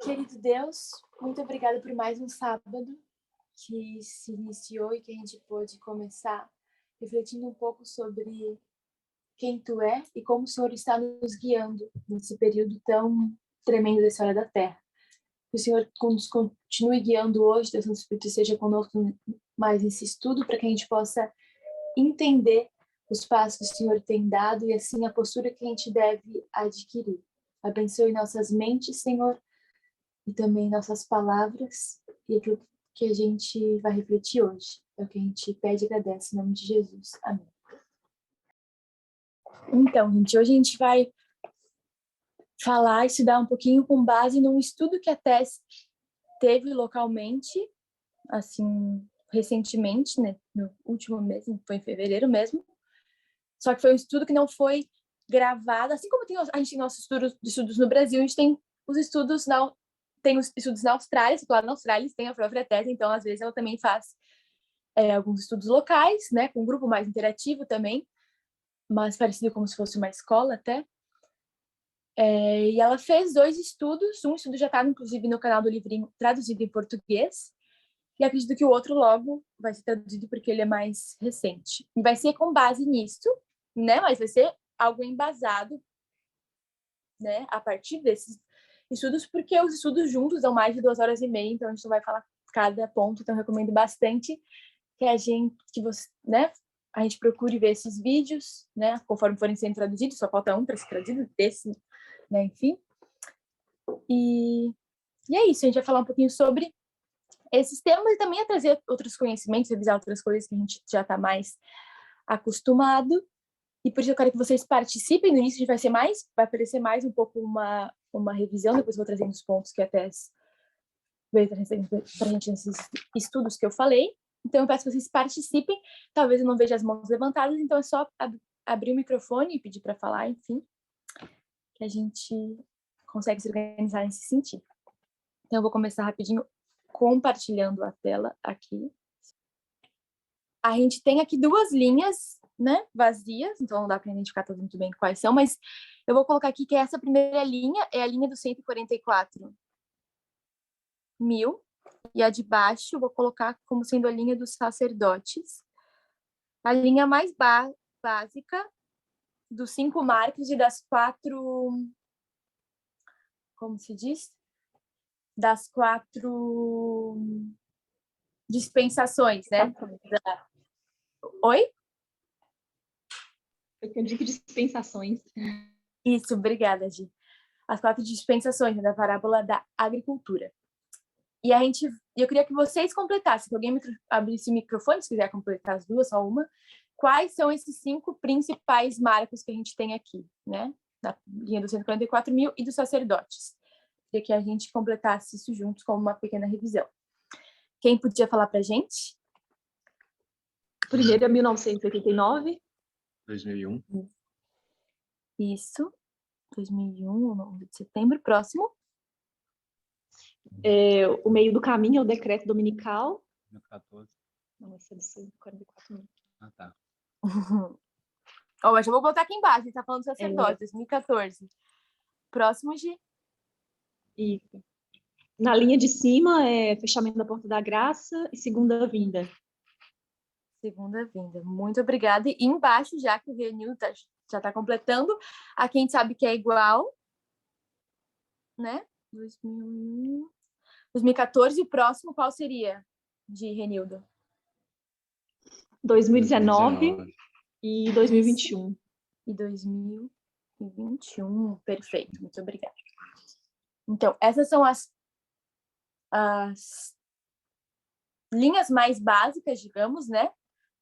Querido Deus, muito obrigada por mais um sábado que se iniciou e que a gente pôde começar refletindo um pouco sobre quem Tu é e como o Senhor está nos guiando nesse período tão tremendo da história da Terra. Que o Senhor nos continue guiando hoje, Deus Santo Espírito seja conosco mais nesse estudo, para que a gente possa entender os passos que o Senhor tem dado e assim a postura que a gente deve adquirir. Abençoe nossas mentes, Senhor, e também nossas palavras e aquilo que a gente vai refletir hoje. É o que a gente pede e agradece em nome de Jesus. Amém. Então, gente, hoje a gente vai falar e estudar um pouquinho com base num estudo que a TES teve localmente, assim, recentemente, né, no último mês, foi em fevereiro mesmo. Só que foi um estudo que não foi gravado, assim como a gente tem nossos estudos no Brasil, a gente tem os estudos na Austrália, lá na Austrália eles têm a própria tese, então às vezes ela também faz alguns estudos locais, né, com um grupo mais interativo também, mas parecido como se fosse uma escola até. E ela fez 2 estudos, um estudo já está inclusive no canal do Livrinho, traduzido em português, e acredito que o outro logo vai ser traduzido porque ele é mais recente. E vai ser com base nisso, né, mas vai ser algo embasado, né, a partir desses estudos, porque os estudos juntos dão mais de 2h30, então a gente não vai falar cada ponto, então eu recomendo bastante que a gente procure ver esses vídeos, né, conforme forem sendo traduzidos, só falta um para ser traduzido, desse, né, enfim. E é isso, a gente vai falar um pouquinho sobre esses temas e também a trazer outros conhecimentos, revisar outras coisas que a gente já está mais acostumado. E por isso eu quero que vocês participem. No início vai aparecer mais um pouco uma revisão, depois eu vou trazendo os pontos que até veio para a gente nesses estudos que eu falei. Então eu peço que vocês participem. Talvez eu não veja as mãos levantadas, então é só abrir o microfone e pedir para falar, enfim, que a gente consegue se organizar nesse sentido. Então eu vou começar rapidinho compartilhando a tela aqui. A gente tem aqui 2 linhas, né, vazias, então não dá para identificar todas muito bem quais são, mas eu vou colocar aqui que essa primeira linha é a linha dos 144 mil, e a de baixo eu vou colocar como sendo a linha dos sacerdotes. A linha mais básica dos 5 marcos e das 4, como se diz? Das 4 dispensações, né? Oi? Eu digo dispensações. Isso, obrigada, Gi. As 4 dispensações, né, da parábola da agricultura. E eu queria que vocês completassem, que alguém abrisse o microfone, se quiser completar as 2, só uma. Quais são esses 5 principais marcos que a gente tem aqui, né? Da linha dos 144 mil e dos sacerdotes. Queria que a gente completasse isso juntos como uma pequena revisão. Quem podia falar pra gente? Primeiro é 1989. 2001. Isso. 2001, 9 de setembro. Próximo. O meio do caminho é o decreto dominical. 2014. Não, esse é do 144 mil. Ah, tá. Mas eu vou botar aqui embaixo, a gente tá falando do sacerdote, 2014. Próximo, Gi. Isso. Na linha de cima é fechamento da porta da graça e segunda vinda. Segunda vinda. Muito obrigada. E embaixo, já que o Renil já está completando, aqui a gente sabe que é igual, né? 2014. E o próximo, qual seria, de Renildo? 2019 e 2021. E 2021. Perfeito. Muito obrigada. Então, essas são as linhas mais básicas, digamos, né?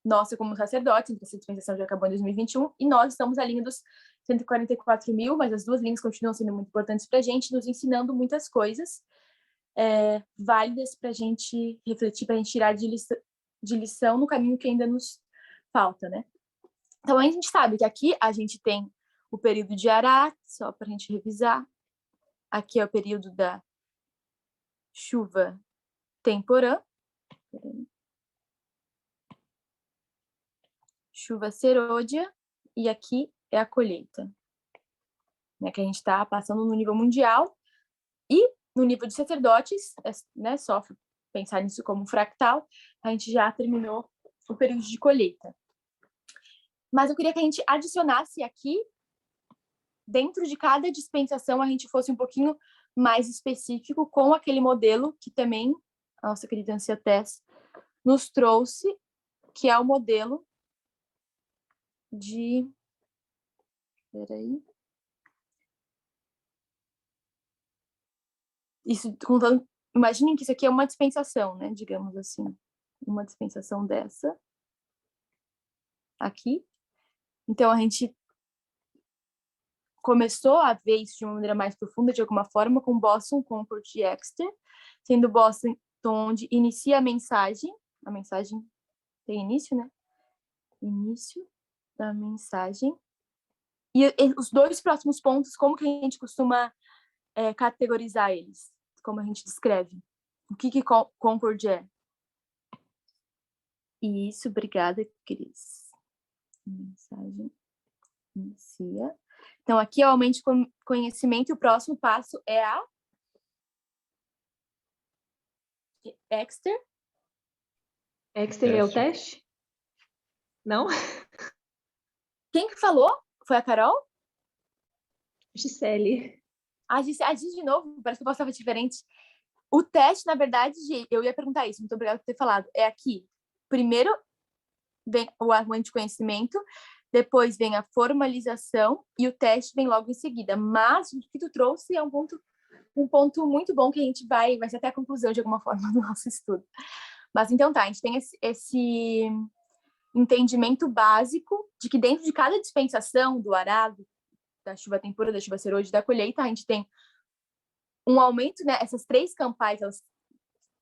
Nossa, como sacerdote, então essa dispensação já acabou em 2021, e nós estamos na linha dos 144 mil, mas as 2 linhas continuam sendo muito importantes para a gente, nos ensinando muitas coisas válidas para a gente refletir, para a gente tirar de lição no caminho que ainda nos falta, né? Então, a gente sabe que aqui a gente tem o período de Ará, só para a gente revisar. Aqui é o período da chuva temporã. Chuva serôdia, e aqui é a colheita, né, que a gente está passando no nível mundial. E no nível de sacerdotes, né, só pensar nisso como um fractal, a gente já terminou o período de colheita. Mas eu queria que a gente adicionasse aqui, dentro de cada dispensação, a gente fosse um pouquinho mais específico com aquele modelo que também a nossa querida Ancia Tess nos trouxe, que é o modelo de... Peraí. Isso, contando... Imaginem que isso aqui é uma dispensação, né? Digamos assim. Uma dispensação dessa. Aqui. Então, a gente começou a ver isso de uma maneira mais profunda, de alguma forma, com Boston, Concord e Exeter, sendo Boston onde inicia a mensagem tem início, né? Início da mensagem. E os dois próximos pontos, como que a gente costuma categorizar eles? Como a gente descreve? O que Concord é? Isso, obrigada, Cris. Mensagem inicia. Então, aqui é o aumento de conhecimento e o próximo passo é a Exeter. Exeter é o teste? Não? Quem que falou? Foi a Carol? Gisele. A Gisele de novo, parece que eu estava diferente. O teste, na verdade, eu ia perguntar isso, muito obrigada por ter falado. É aqui. Primeiro vem o aumento de conhecimento, depois vem a formalização e o teste vem logo em seguida. Mas o que tu trouxe é um ponto muito bom que a gente vai ser até a conclusão de alguma forma do nosso estudo. Mas então tá, a gente tem esse entendimento básico de que dentro de cada dispensação do arado, da chuva tempura, da chuva serôdia, da colheita, a gente tem um aumento, né? Essas três campais, elas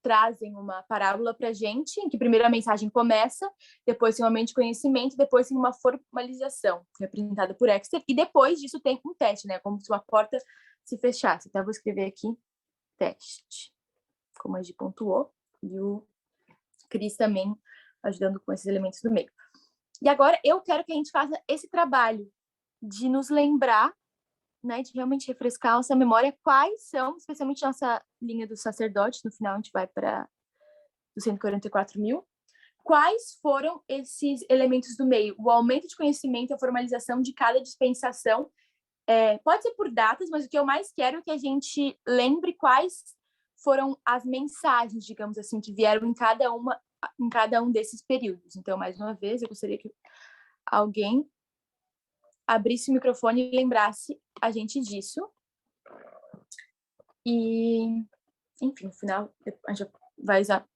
trazem uma parábola para a gente, em que primeiro a mensagem começa, depois tem um aumento de conhecimento, depois tem uma formalização, representada por Exeter, e depois disso tem um teste, né? Como se uma porta se fechasse. Então, eu vou escrever aqui, teste, como a Gi pontuou, e o Cris também ajudando com esses elementos do meio. E agora eu quero que a gente faça esse trabalho de nos lembrar, né, de realmente refrescar nossa memória, quais são, especialmente nossa linha dos sacerdotes, no final a gente vai para os 144 mil, quais foram esses elementos do meio? O aumento de conhecimento e a formalização de cada dispensação, pode ser por datas, mas o que eu mais quero é que a gente lembre quais foram as mensagens, digamos assim, que vieram em cada um desses períodos. Então, mais uma vez, eu gostaria que alguém abrisse o microfone e lembrasse a gente disso. E, enfim, no final, a gente vai usar...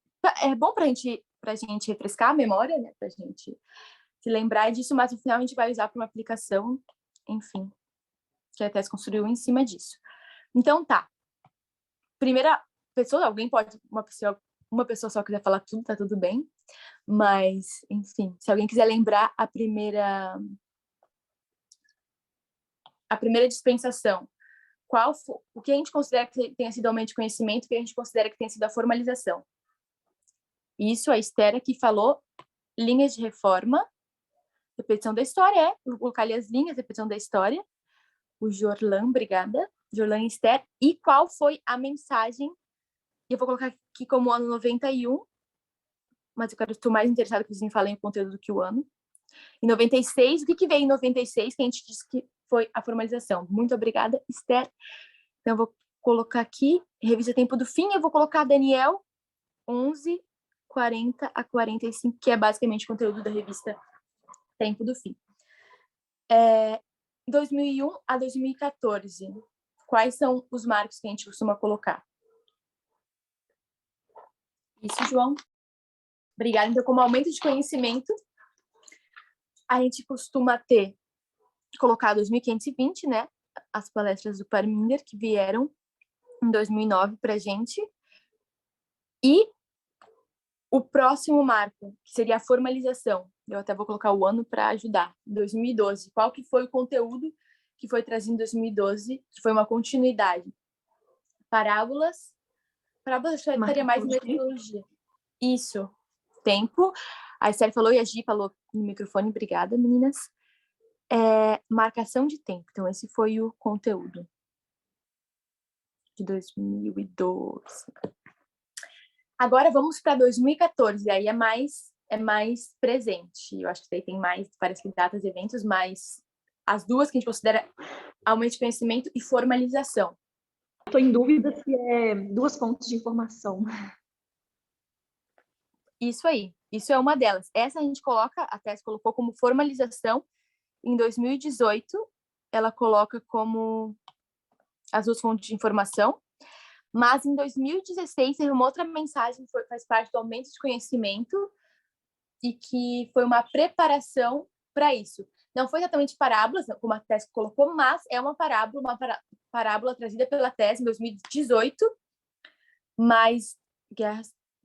É bom para a gente refrescar a memória, né? Para a gente se lembrar disso, mas no final a gente vai usar para uma aplicação, enfim, que a Tess construiu em cima disso. Então, tá. Primeira pessoa, uma pessoa só quiser falar tudo, tá tudo bem. Mas, enfim, se alguém quiser lembrar a primeira dispensação, o que a gente considera que tenha sido aumento de conhecimento, o que a gente considera que tenha sido a formalização. Isso, a Esther aqui falou, linhas de reforma, repetição da história, vou colocar ali as linhas, repetição da história, o Jorlan, obrigada, Jorlan e Esther, e qual foi a mensagem, e eu vou colocar aqui como ano 91, mas eu estou mais interessada que vocês me falem o conteúdo do que o ano. Em 96, o que veio em 96, que a gente disse que foi a formalização. Muito obrigada, Esther. Então, eu vou colocar aqui, revista Tempo do Fim, eu vou colocar Daniel 11, 40 a 45, que é basicamente o conteúdo da revista Tempo do Fim. 2001 a 2014, quais são os marcos que a gente costuma colocar? Isso, João. Obrigada. Então, como aumento de conhecimento, a gente costuma colocar 2520, né? As palestras do Parminder, que vieram em 2009 para a gente. E o próximo marco, que seria a formalização. Eu até vou colocar o ano para ajudar. 2012. Qual que foi o conteúdo que foi trazido em 2012, que foi uma continuidade? Parábolas. Parábolas estaria mais em metodologia. Isso. Tempo. A Esther falou e a Gi falou no microfone. Obrigada, meninas. Marcação de tempo. Então, esse foi o conteúdo. de 2012. Agora vamos para 2014, aí é mais presente. Eu acho que daí tem mais, parece que datas e eventos, mas as duas que a gente considera aumento de conhecimento e formalização. Estou em dúvida se é duas fontes de informação. Isso aí, isso é uma delas. Essa a gente coloca, a Tess colocou como formalização. Em 2018, ela coloca como as duas fontes de informação. Mas em 2016 teve uma outra mensagem que faz parte do aumento de conhecimento e que foi uma preparação para isso. Não foi exatamente parábolas, como a Tess colocou, mas é uma parábola trazida pela Tess em 2018, mas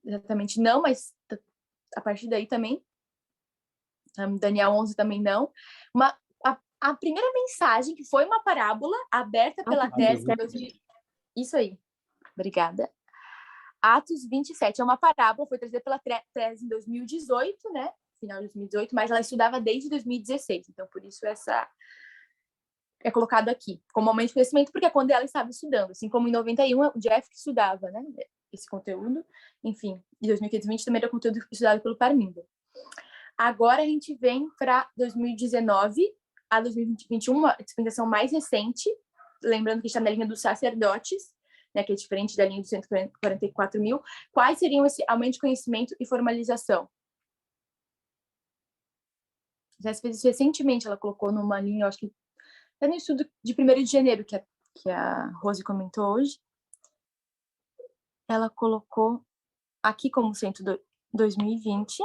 exatamente não, mas a partir daí também, Daniel 11 também não. A primeira mensagem, que foi uma parábola aberta pela Tess, isso aí, obrigada. Atos 27 é uma parábola, foi trazida pela Tess em 2018, né? Final de 2018, mas ela estudava desde 2016, então por isso essa é colocado aqui como aumento de conhecimento, porque é quando ela estava estudando, assim como em 91 o Jeff que estudava, né? Esse conteúdo, enfim, em 2020 também era conteúdo estudado pelo Parminder. Agora a gente vem para 2019 a 2021, uma dispensação mais recente, lembrando que está na linha dos sacerdotes, né, que é diferente da linha dos 144 mil. Quais seriam esse aumento de conhecimento e formalização? Já fez isso recentemente, ela colocou numa linha, eu acho que é no estudo de 1º de janeiro, que a Rose comentou hoje. Ela colocou aqui como sendo 2020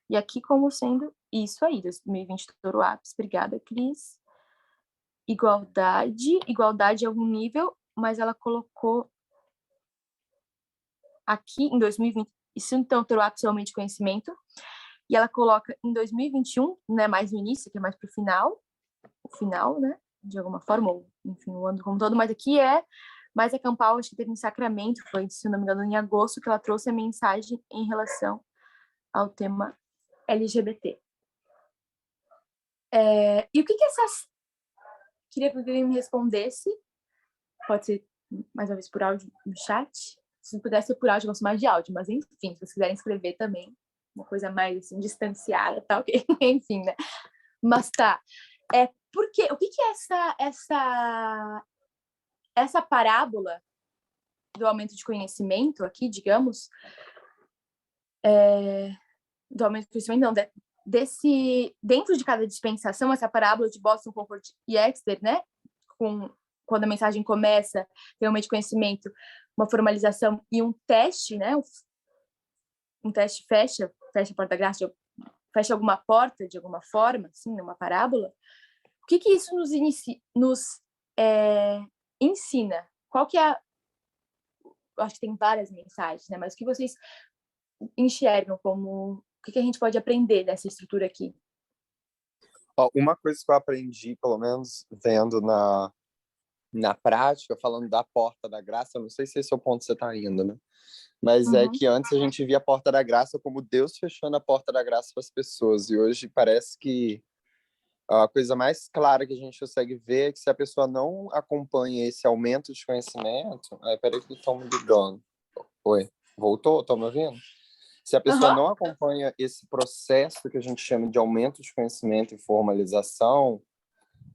e aqui como sendo isso aí, 2020 Touro Ápice. Obrigada, Cris. Igualdade a algum nível, mas ela colocou aqui em 2020, isso então Touro Ápice é aumento de conhecimento, e ela coloca em 2021, não é mais no início, que é mais para o final, né, de alguma forma, ou enfim, o ano como todo, mas aqui é mais a Campal, acho que teve em Sacramento, foi, se não me engano, em agosto, que ela trouxe a mensagem em relação ao tema LGBT. E o que essas... Queria que alguém me respondesse, pode ser mais uma vez por áudio no chat, se não pudesse ser por áudio, eu gosto mais de áudio, mas enfim, se vocês quiserem escrever também, uma coisa mais assim, distanciada, tá ok? Enfim, né? Mas tá, porque, o que é essa parábola do aumento de conhecimento aqui, digamos, do aumento de conhecimento, não, dentro de cada dispensação, essa parábola de Boston, Concord e Exeter, né, quando a mensagem começa, tem um aumento de conhecimento, uma formalização e um teste, né, um teste fecha a porta da graça, fecha alguma porta de alguma forma, assim, numa parábola. O que isso nos ensina? Qual que é eu acho que tem várias mensagens, né? Mas o que vocês enxergam como... O que a gente pode aprender dessa estrutura aqui? Uma coisa que eu aprendi, pelo menos vendo na prática, falando da porta da graça, eu não sei se esse é o ponto que você está indo, né? Mas é que antes a gente via a porta da graça como Deus fechando a porta da graça para as pessoas, e hoje parece que a coisa mais clara que a gente consegue ver é que se a pessoa não acompanha esse aumento de conhecimento... Peraí que estão me ligando. Oi, voltou? Estão me ouvindo? Se a pessoa não acompanha esse processo que a gente chama de aumento de conhecimento e formalização,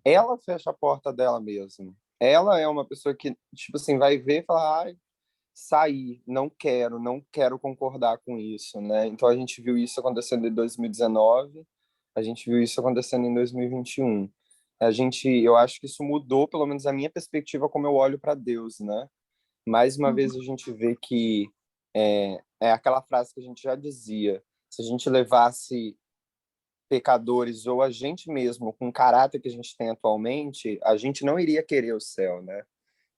ela fecha a porta dela mesma. Ela é uma pessoa que, tipo assim, vai ver e falar, sair, não quero concordar com isso, né? Então a gente viu isso acontecendo em 2019, a gente viu isso acontecendo em 2021. Eu acho que isso mudou, pelo menos a minha perspectiva, como eu olho para Deus, né? Mais uma vez a gente vê que é aquela frase que a gente já dizia, se a gente levasse pecadores ou a gente mesmo com o caráter que a gente tem atualmente, a gente não iria querer o céu, né?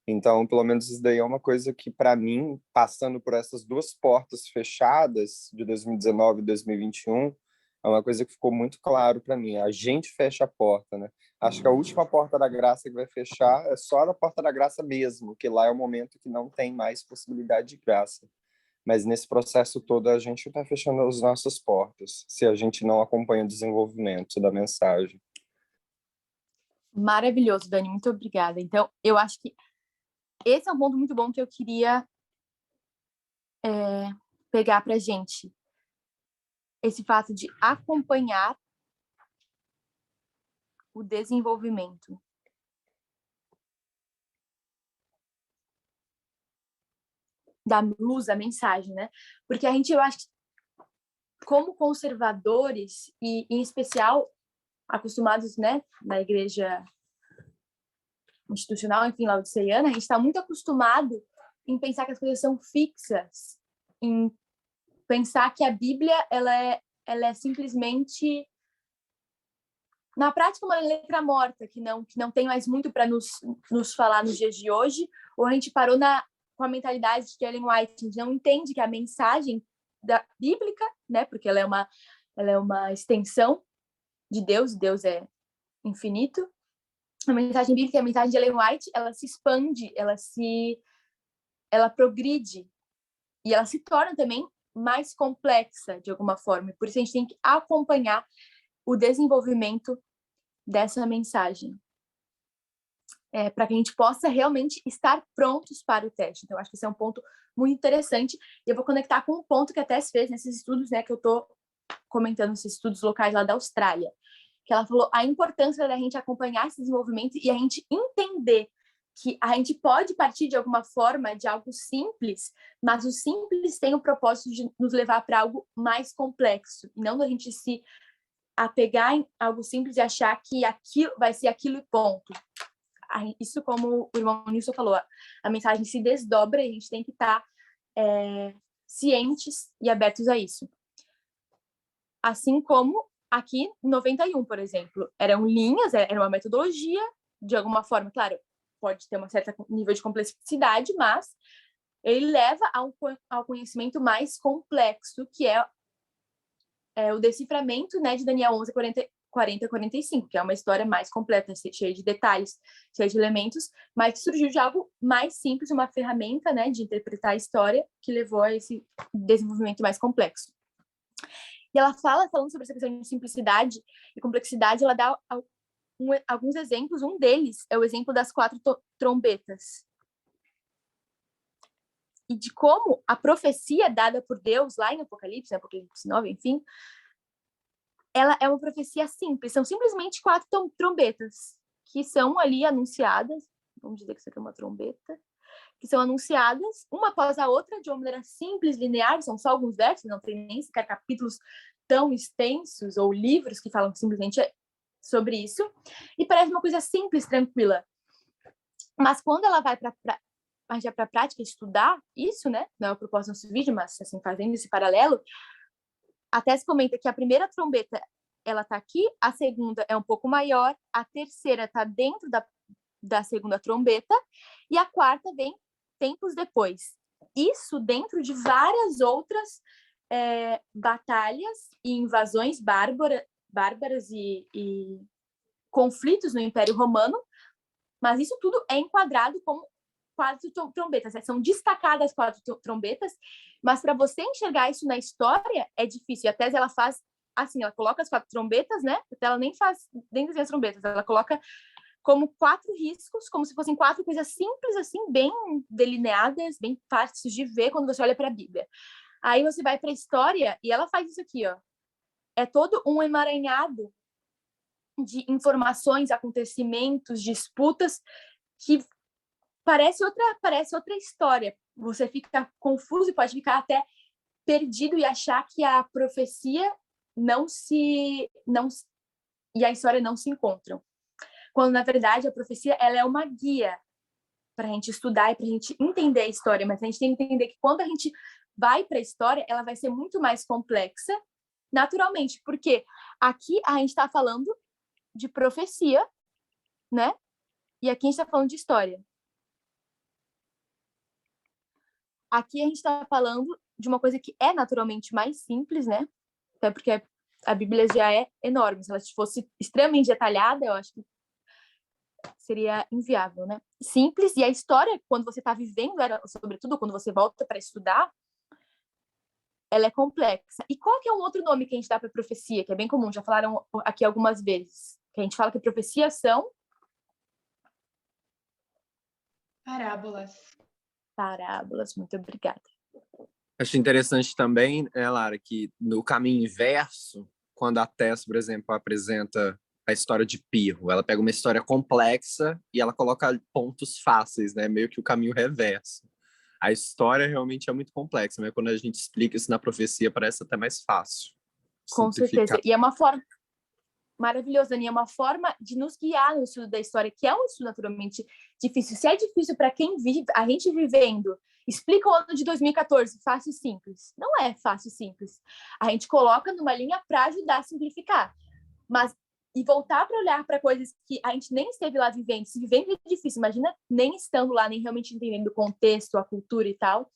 Então, pelo menos isso daí é uma coisa que, para mim, passando por essas duas portas fechadas de 2019 e 2021, é uma coisa que ficou muito claro para mim. A gente fecha a porta, né? Acho que a última porta da graça que vai fechar é só a porta da graça mesmo, que lá é o momento que não tem mais possibilidade de graça. Mas nesse processo todo a gente está fechando as nossas portas, se a gente não acompanha o desenvolvimento da mensagem. Maravilhoso, Dani, muito obrigada. Então, eu acho que esse é um ponto muito bom que eu queria pegar pra gente. Esse fato de acompanhar o desenvolvimento. Da luz, da mensagem, né? Porque eu acho que, como conservadores, e em especial acostumados, né, na igreja institucional, enfim, laodiceana, a gente está muito acostumado em pensar que as coisas são fixas, em pensar que a Bíblia, ela é simplesmente, na prática, uma letra morta, que não tem mais muito para nos falar nos dias de hoje, ou a gente parou com a mentalidade de Ellen White, a gente não entende que a mensagem bíblica, né, porque ela é uma extensão de Deus, Deus é infinito, a mensagem bíblica, a mensagem de Ellen White, ela se expande, ela progride, e ela se torna também mais complexa, de alguma forma, por isso a gente tem que acompanhar o desenvolvimento dessa mensagem, para que a gente possa realmente estar prontos para o teste. Então, acho que esse é um ponto muito interessante, e eu vou conectar com um ponto que a Tess fez nesses estudos, né, que eu estou comentando, esses estudos locais lá da Austrália, que ela falou a importância da gente acompanhar esse desenvolvimento e a gente entender que a gente pode partir de alguma forma de algo simples, mas o simples tem o propósito de nos levar para algo mais complexo, e não da gente se apegar em algo simples e achar que aquilo vai ser aquilo e ponto. Isso, como o irmão Nilson falou, a mensagem se desdobra e a gente tem que estar cientes e abertos a isso. Assim como aqui em 91, por exemplo, eram linhas, era uma metodologia, de alguma forma, claro, pode ter um certo nível de complexidade, mas ele leva ao conhecimento mais complexo, que é o deciframento, né, de Daniel 11, 40 a 45, que é uma história mais completa, cheia de detalhes, cheia de elementos, mas que surgiu de algo mais simples, uma ferramenta, né, de interpretar a história, que levou a esse desenvolvimento mais complexo. E ela falando sobre essa questão de simplicidade e complexidade, ela dá alguns exemplos. Um deles é o exemplo das 4 trombetas. E de como a profecia dada por Deus lá em Apocalipse 9, enfim, ela é uma profecia simples. São simplesmente 4 trombetas que são ali anunciadas. Vamos dizer que isso aqui é uma trombeta. Que são anunciadas uma após a outra de uma maneira simples, linear, são só alguns versos, não tem nem sequer capítulos tão extensos ou livros que falam simplesmente sobre isso, e parece uma coisa simples, tranquila. Mas quando ela vai para a prática estudar isso, né, não é o propósito do nosso vídeo, mas assim, fazendo esse paralelo, a Tess comenta que a primeira trombeta, ela está aqui, a segunda é um pouco maior, a terceira está dentro da segunda trombeta, e a quarta vem tempos depois. Isso dentro de várias outras batalhas e invasões bárbaras e conflitos no Império Romano, mas isso tudo é enquadrado como 4 trombetas. São destacadas 4 trombetas, mas para você enxergar isso na história é difícil. E a Tese, ela faz assim, ela coloca as 4 trombetas, né? Ela nem faz dentro das trombetas, ela coloca como 4 riscos, como se fossem 4 coisas simples, assim, bem delineadas, bem fáceis de ver quando você olha para a Bíblia. Aí você vai para a história e ela faz isso aqui, ó. É todo um emaranhado de informações, acontecimentos, disputas, que parece outra história. Você fica confuso e pode ficar até perdido e achar que a profecia e a história não se encontram. Quando, na verdade, a profecia ela é uma guia para a gente estudar e para a gente entender a história, mas a gente tem que entender que quando a gente vai para a história, ela vai ser muito mais complexa, naturalmente, porque aqui a gente está falando de profecia, né? E aqui a gente está falando de história. Aqui a gente está falando de uma coisa que é naturalmente mais simples, né? Até porque a Bíblia já é enorme. Se ela fosse extremamente detalhada, eu acho que seria inviável, né? Simples, e a história, quando você está vivendo, sobretudo quando você volta para estudar, ela é complexa. E qual que é um outro nome que a gente dá para profecia, que é bem comum, já falaram aqui algumas vezes, que a gente fala que profecias são Parábolas. Parábolas, muito obrigada. Acho interessante também, Lara, que no caminho inverso, quando a Tess, por exemplo, apresenta a história de Pirro, ela pega uma história complexa e ela coloca pontos fáceis, né? Meio que o caminho reverso. A história realmente é muito complexa, mas quando a gente explica isso na profecia, parece até mais fácil. Com certeza. E é uma forma maravilhosa, Dani, é uma forma de nos guiar no estudo da história, que é um estudo naturalmente difícil. Se é difícil para quem vive, a gente vivendo, explica o ano de 2014, fácil e simples. Não é fácil e simples. A gente coloca numa linha para ajudar a simplificar. Mas e voltar para olhar para coisas que a gente nem esteve lá vivendo. Se vivendo é difícil, imagina nem estando lá, nem realmente entendendo o contexto, a cultura e tal.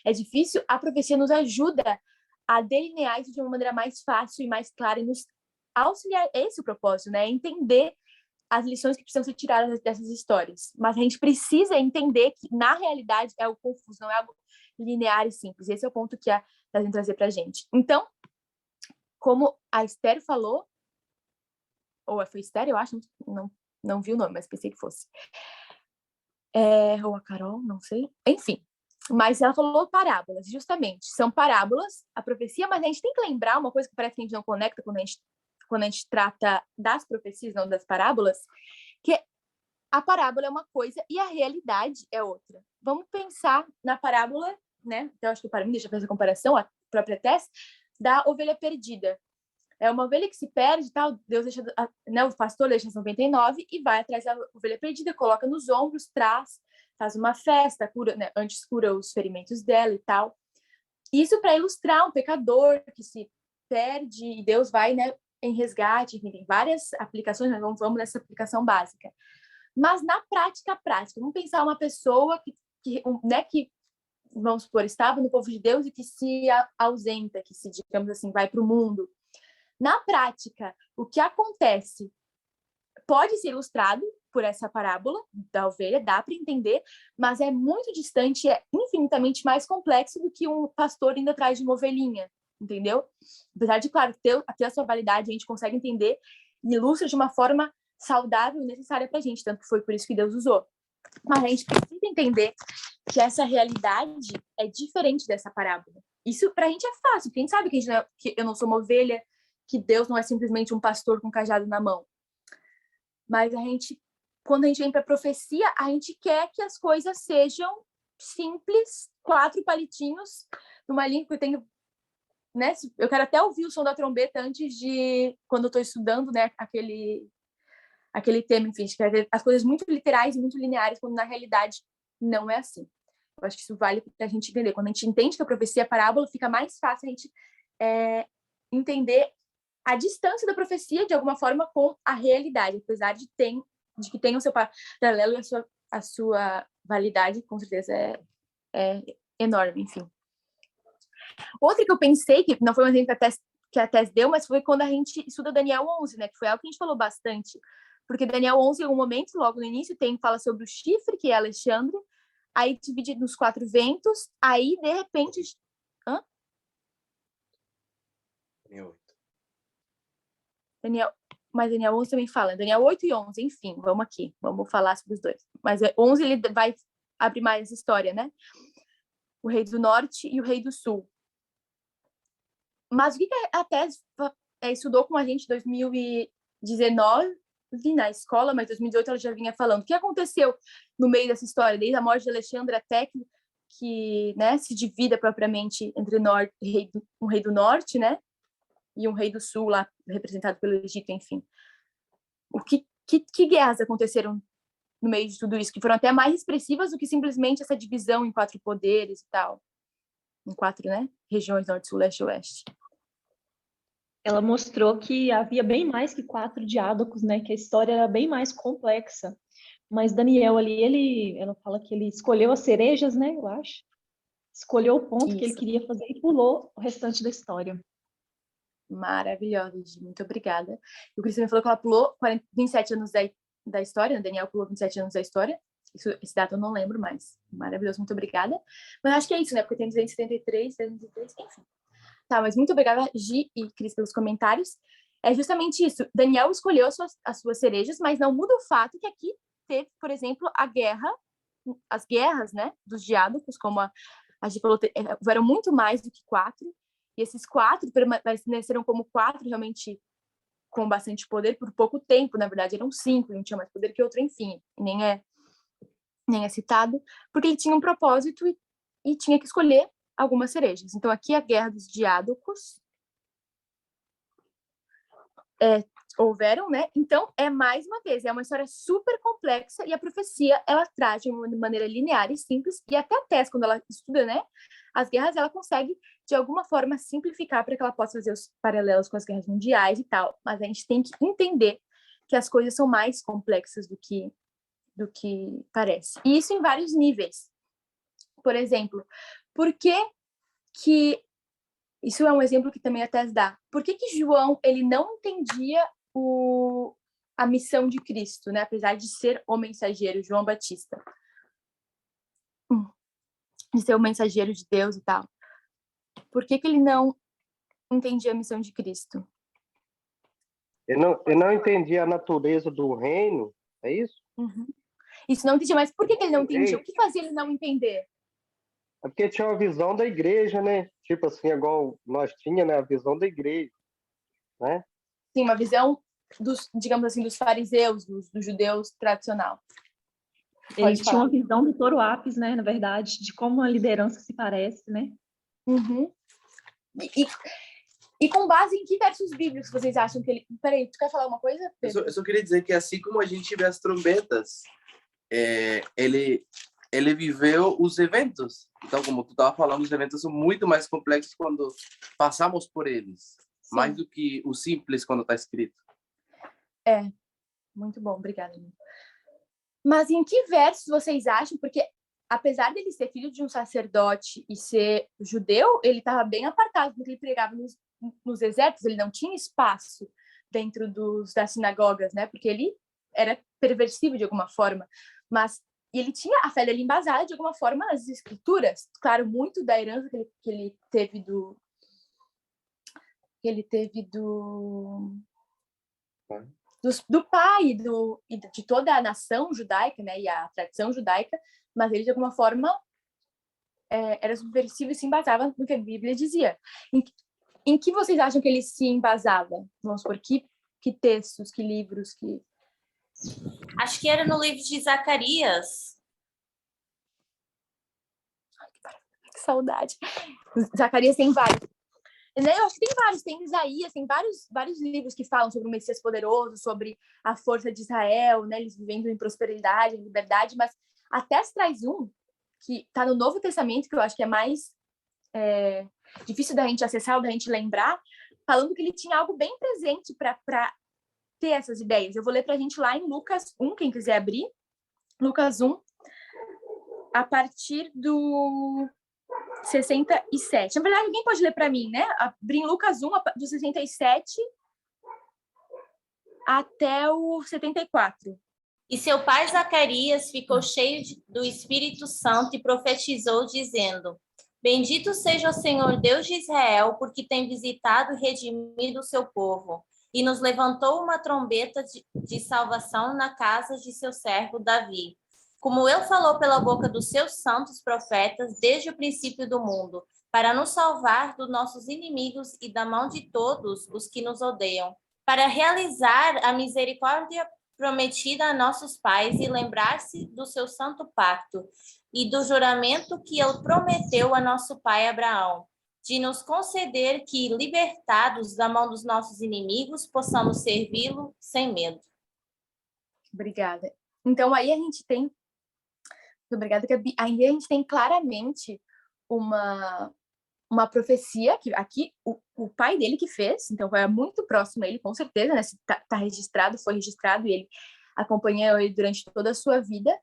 É difícil. A profecia nos ajuda a delinear isso de uma maneira mais fácil e mais clara e nos auxiliar. Esse é o propósito, né? Entender as lições que precisam ser tiradas dessas histórias. Mas a gente precisa entender que, na realidade, é o confuso, não é algo linear e simples. Esse é o ponto que a gente trazer para a gente. Então, como a Esther falou, ou foi Esther, eu acho, não vi o nome, mas pensei que fosse. Ou a Carol, não sei. Enfim, mas ela falou parábolas, justamente. São parábolas, a profecia, mas a gente tem que lembrar uma coisa que parece que a gente não conecta quando a gente trata das profecias, não das parábolas, que a parábola é uma coisa e a realidade é outra. Vamos pensar na parábola, né? Então, acho que para mim, deixa eu fazer a comparação, a própria Tess, da ovelha perdida. É uma ovelha que se perde, tal, Deus deixa, né, o pastor deixa as 99 e vai atrás da ovelha perdida, coloca nos ombros, traz, faz uma festa, cura, né, antes cura os ferimentos dela e tal. Isso para ilustrar um pecador que se perde e Deus vai, né, em resgate, enfim, tem várias aplicações, mas vamos nessa aplicação básica. Mas na prática, vamos pensar uma pessoa né, que, vamos supor, estava no povo de Deus e que se ausenta, que se, digamos assim, vai para o mundo. Na prática, o que acontece pode ser ilustrado por essa parábola da ovelha, dá para entender, mas é muito distante, é infinitamente mais complexo do que um pastor indo atrás de uma ovelhinha, entendeu? Apesar de, claro, ter a sua validade, a gente consegue entender e ilustra de uma forma saudável e necessária para a gente, tanto que foi por isso que Deus usou. Mas a gente precisa entender que essa realidade é diferente dessa parábola. Isso para a gente é fácil, porque a gente sabe que eu não sou uma ovelha, que Deus não é simplesmente um pastor com um cajado na mão. Mas quando a gente vem para a profecia, a gente quer que as coisas sejam simples, 4 palitinhos, numa língua que eu tenho, né? Eu quero até ouvir o som da trombeta antes de, quando eu estou estudando, né, aquele tema, enfim, quer ver as coisas muito literais e muito lineares, quando na realidade não é assim. Eu acho que isso vale para a gente entender. Quando a gente entende que a profecia é parábola, fica mais fácil a gente entender a distância da profecia, de alguma forma, com a realidade, apesar de que tenha o seu paralelo e a sua validade, com certeza é enorme, enfim. Outra que eu pensei, que não foi um exemplo que a Tess deu, mas foi quando a gente estuda Daniel 11, né, que foi algo que a gente falou bastante, porque Daniel 11, em algum momento, logo no início, fala sobre o chifre, que é Alexandre, aí divide nos 4 ventos, aí, de repente... Mas Daniel 11 também fala, Daniel 8 e 11, enfim, vamos falar sobre os dois. Mas 11 ele vai abrir mais história, né? O rei do norte e o rei do sul. Mas o que a Tess estudou com a gente em 2019 na escola, mas em 2018 ela já vinha falando. O que aconteceu no meio dessa história, desde a morte de Alexandre até que né, se divida propriamente entre um rei do norte, né? E um rei do sul, lá representado pelo Egito, enfim. Que guerras aconteceram no meio de tudo isso, que foram até mais expressivas do que simplesmente essa divisão em 4 poderes e tal. Em 4, né, regiões, norte, sul, leste e oeste. Ela mostrou que havia bem mais que 4 diádocos, né, que a história era bem mais complexa. Mas Daniel ali, ela fala que ele escolheu as cerejas, né, eu acho. Escolheu o ponto que ele queria fazer e pulou o restante da história. Maravilhosa, Gi, muito obrigada. E o Cristiano falou que ela pulou 27 anos da história, né? Daniel pulou 27 anos da história. Esse dado eu não lembro mais. Maravilhoso, muito obrigada. Mas acho que é isso, né? Porque tem 273, 303, enfim. Tá, mas muito obrigada, Gi e Cris, pelos comentários. É justamente isso. Daniel escolheu as suas cerejas, mas não muda o fato que aqui teve, por exemplo, a guerra as guerras, né, dos diádocos, como a gente falou, houveram muito mais do que 4, e esses 4 permaneceram como 4 realmente com bastante poder por pouco tempo, na verdade eram 5, um tinha mais poder que outro, enfim, nem é citado, porque ele tinha um propósito e tinha que escolher algumas cerejas. Então aqui a guerra dos diádocos houveram, né? Então, mais uma vez, é uma história super complexa e a profecia, ela traz de uma maneira linear e simples, e até a Tess, quando ela estuda, né, as guerras, ela consegue, de alguma forma, simplificar para que ela possa fazer os paralelos com as guerras mundiais e tal, mas a gente tem que entender que as coisas são mais complexas do que parece. E isso em vários níveis. Por exemplo, por que isso é um exemplo que também a Tess dá. Por que João ele não entendia a missão de Cristo, né? Apesar de ser o mensageiro, João Batista. De ser o mensageiro de Deus e tal. Por que ele não entendia a missão de Cristo? Eu não entendia a natureza do reino, é isso? Uhum. Isso não entendia, mas por que ele não entendia? O que fazia ele não entender? É porque tinha uma visão da igreja, né? Tipo assim, igual nós tínhamos, né? A visão da igreja, né? Sim, uma visão dos, digamos assim, dos fariseus, dos judeus tradicional. Ele tinha uma visão do Touro-Apis, né? Na verdade, de como a liderança se parece, né? Uhum. E com base em que versos bíblicos vocês acham que ele... Peraí, tu quer falar uma coisa, Pedro? Eu só queria dizer que assim como a gente vê as trombetas, ele viveu os eventos. Então, como tu estava falando, os eventos são muito mais complexos quando passamos por eles. Sim. Mais do que o simples quando está escrito. Muito bom, obrigada. Mas em que versos vocês acham? Porque apesar dele ser filho de um sacerdote e ser judeu, ele estava bem apartado, porque ele pregava nos desertos, ele não tinha espaço dentro das sinagogas, né? Porque ele era perversivo de alguma forma, mas ele tinha a fé dele embasada de alguma forma nas escrituras, claro, muito da herança que ele teve do pai e de toda a nação judaica, né, e a tradição judaica, mas ele de alguma forma era subversivo e se embasava no que a Bíblia dizia. Em que vocês acham que ele se embasava? Vamos supor, que textos, que livros, que... Acho que era no livro de Zacarias. Que saudade. Zacarias tem vários. Eu acho que tem vários. Tem Isaías, tem vários livros que falam sobre o Messias poderoso, sobre a força de Israel, né? Eles vivendo em prosperidade, em liberdade, mas até traz um que está no Novo Testamento, que eu acho que é mais difícil da gente acessar ou da gente lembrar, falando que ele tinha algo bem presente para ter essas ideias. Eu vou ler para a gente lá em Lucas 1, quem quiser abrir. Lucas 1, a partir do 67. Na verdade, alguém pode ler para mim, né? Abrir em Lucas 1, do 67 até o 74. E seu pai Zacarias ficou cheio do Espírito Santo e profetizou, dizendo: Bendito seja o Senhor Deus de Israel, porque tem visitado e redimido o seu povo, e nos levantou uma trombeta de salvação na casa de seu servo Davi, como ele falou pela boca dos seus santos profetas desde o princípio do mundo, para nos salvar dos nossos inimigos e da mão de todos os que nos odeiam, para realizar a misericórdia prometida a nossos pais e lembrar-se do seu santo pacto e do juramento que ele prometeu a nosso pai Abraão, de nos conceder que, libertados da mão dos nossos inimigos, possamos servi-lo sem medo. Obrigada. Então, aí a gente tem... Obrigada, Gabi. Aí a gente tem claramente uma profecia, que aqui o pai dele que fez, então foi muito próximo a ele, com certeza, né? Se tá registrado, foi registrado, e ele acompanhou ele durante toda a sua vida.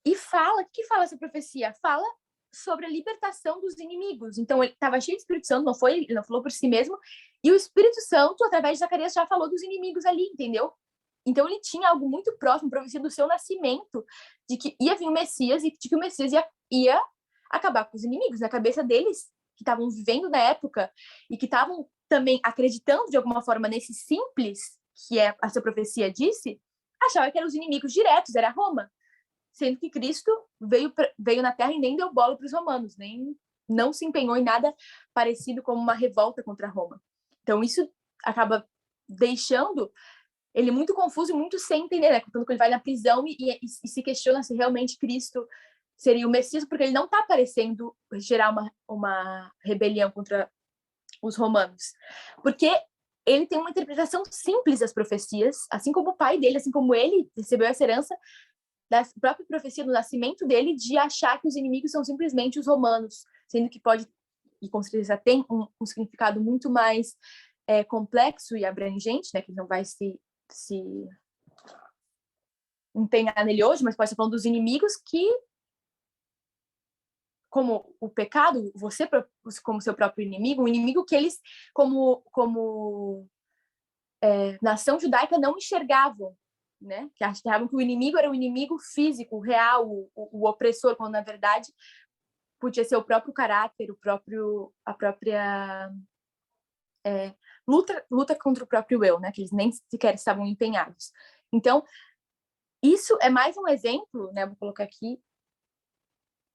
E fala, o que fala essa profecia? Fala sobre a libertação dos inimigos. Então, ele estava cheio de Espírito Santo, ele não falou por si mesmo, e o Espírito Santo, através de Zacarias, já falou dos inimigos ali, entendeu? Então, ele tinha algo muito próximo, profecia do seu nascimento, de que ia vir o Messias e de que o Messias ia acabar com os inimigos. Na cabeça deles, que estavam vivendo na época e que estavam também acreditando de alguma forma nesse simples, que a sua profecia disse, achavam que eram os inimigos diretos, era Roma. sendo que Cristo veio na Terra e nem deu bola para os romanos, nem não se empenhou em nada parecido como uma revolta contra Roma. Então isso acaba deixando ele muito confuso e muito sem entender, né? Quando ele vai na prisão e se questiona se realmente Cristo seria o Messias, porque ele não está parecendo gerar uma rebelião contra os romanos. Porque ele tem uma interpretação simples das profecias, assim como o pai dele, assim como ele recebeu essa herança da própria profecia do nascimento dele, de achar que os inimigos são simplesmente os romanos, sendo que pode, e com certeza tem um significado muito mais complexo e abrangente, né? Que não vai se empenhar nele hoje, mas pode estar falando dos inimigos que, como o pecado, você como seu próprio inimigo, um inimigo que eles, como nação judaica, não enxergavam, né? Que achavam que o inimigo era o inimigo físico, real, o opressor, quando na verdade podia ser o próprio caráter, a própria luta contra o próprio eu, né? Que eles nem sequer estavam empenhados. Então, isso é mais um exemplo, né? Vou colocar aqui,